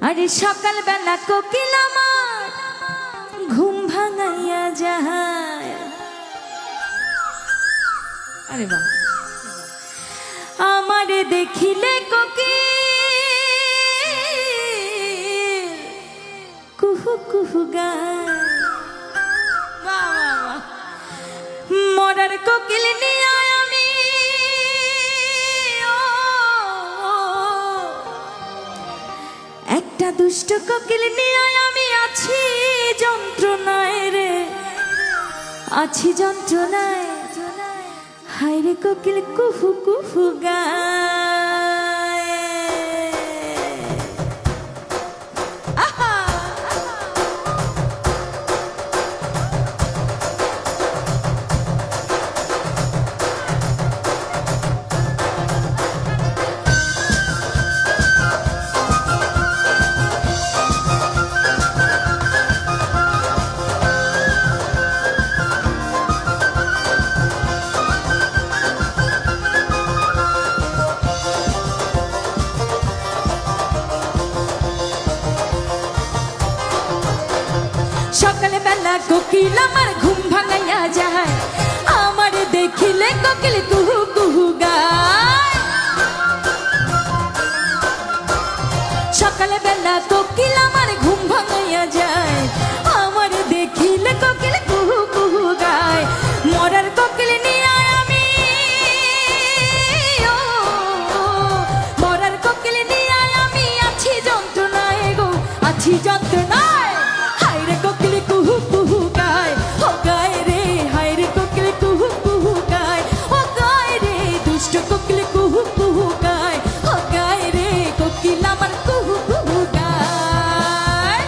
আরে সকাল বেলা কোকিল আমার ঘুম ভাঙাইয়া যায়। আরে বাহ, আমারে দেখিলে কোকিল কুহু কুহু গায়। বাহ বাহ বাহ, মরার কোকিল নিয়ে আমি একটা দুষ্ট কোকিল নিয়ে আমি আছি যন্ত্রণায় রে, আছি যন্ত্রণায়। হায় রে কোকিল কুহু কুহু গায়। আহা সকালে বেলা কোকিল আমার ঘুম ভাঙাইয়া যায়, আমার দেখিলে কোকিল কুহু কুহু গায়। সকালে বেলা কোকিল আমার ঘুম ভাঙাইয়া যায়, আমার দেখিলে কোকিল কুহু কুহু গায়। মরার কোকিল নিয়ে আমি মরার কোকিল নিয়ে আমি আছি যন্ত্রণায় গো, আছি যন্ত্রণায়। হায় রে কোকিল কুহু কুহু গায়, ও গায় রে। হায় রে কোকিল কুহু কুহু গায়, ও গায় রে। দুষ্ট কোকিল কুহু কুহু গায়, ও গায় রে। কোকিল আমার কুহু কুহু গায়।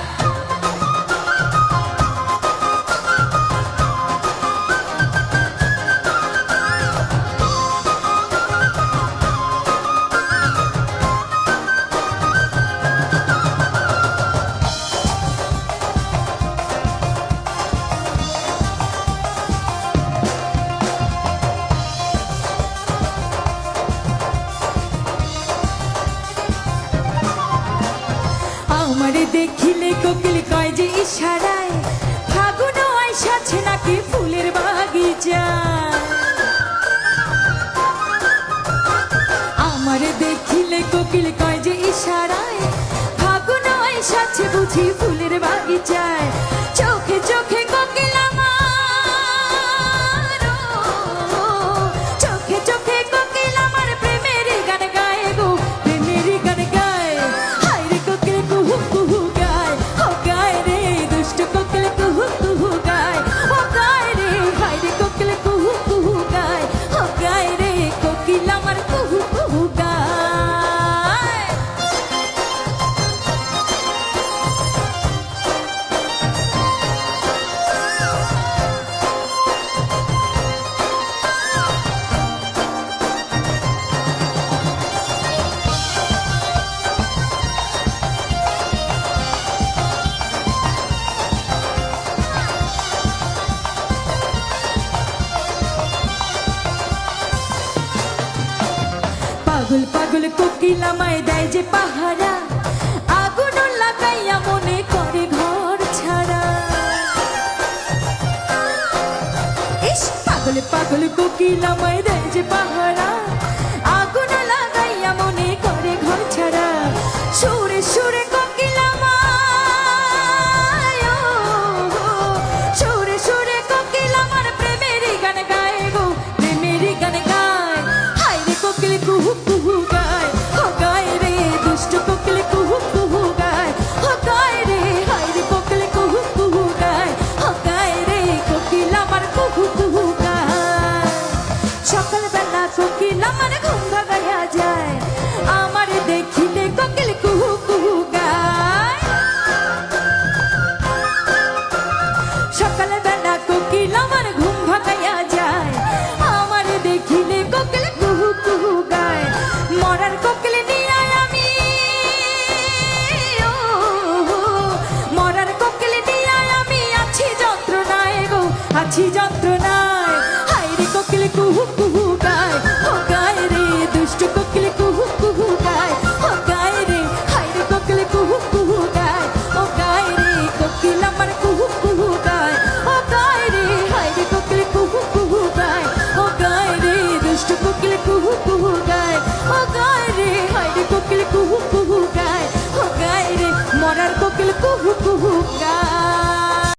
আমারে দেখিলে কোকিল কয় যে ইশারায়, ফাগুন আইসাছে নাকি ফুলের বাগিচা। আমারে দেখিলে কোকিল কয় যে ইশারায়, ফাগুন আইসাছে বুঝি ফুলের বাগিচায়। চোখে চোখে কোকিল আমার, চোখে চোখে কোকিল আমার প্রেমের গান গায় গো, প্রেমের গান গায়। হায় রে কোকিল কুহু কুহু গায়, ও গায় রে। দুষ্ট কোকিল কুহু কুহু গায়, ও গায় রে। হায় রে কোকিল কুহু কুহু গায়, ও গায় রে। কোকিল আমার কুহু কুহু গায়। পাগল পাগল কোকিল আমায় দেয় যে পাহারা, আগুন লাগাইয়া মনে করে ঘর ছাড়া। ইস, পাগল পাগল কোকিল আমায় দেয় যে পাহারা, আগুন লাগাইয়া মনে করে ঘর ছাড়া। সুরে সুরে কোকিল আমায়, সুরে সুরে কোকিল আমার প্রেমের গান গায় গো, প্রেমের গান গায়। হায় রে কোকিল কুহু কুহু গায়, ও গায় রে। দুষ্ট কোকিল কুহু কুহু গায়, ও গায় রে। হায় রে কোকিল কুহু কুহু গায়, ও গায় রে। কোকিল আমার কুহু কুহু গায়। সকাল বেলা কোকিল আমার ঘুম ভাঙাইয়া যায়, আমার দেখিলে কোকিল কুহু কুহু গায়। সকাল বেলা কোকিল আমার ঘুম ভাঙাইয়া যায়, আমার দেখিলে কোকিল কুহু কুহু গায়। মরার কোকিল নিয়ে আমি মরার কোকিল নিয়ে আমি আছি যন্ত্রণায় গো, আছি যন্ত্রণায়। হায় রে কোকিল কুহু কুহু গায়, ও গায় রে। দুষ্ট কোকিল কুহু কুহু গায়, ও গায় রে। হায় রে কোকিল কুহু কুহু কুহু গায় ও গায় রে হায় রে কোকিল কুহু কুহু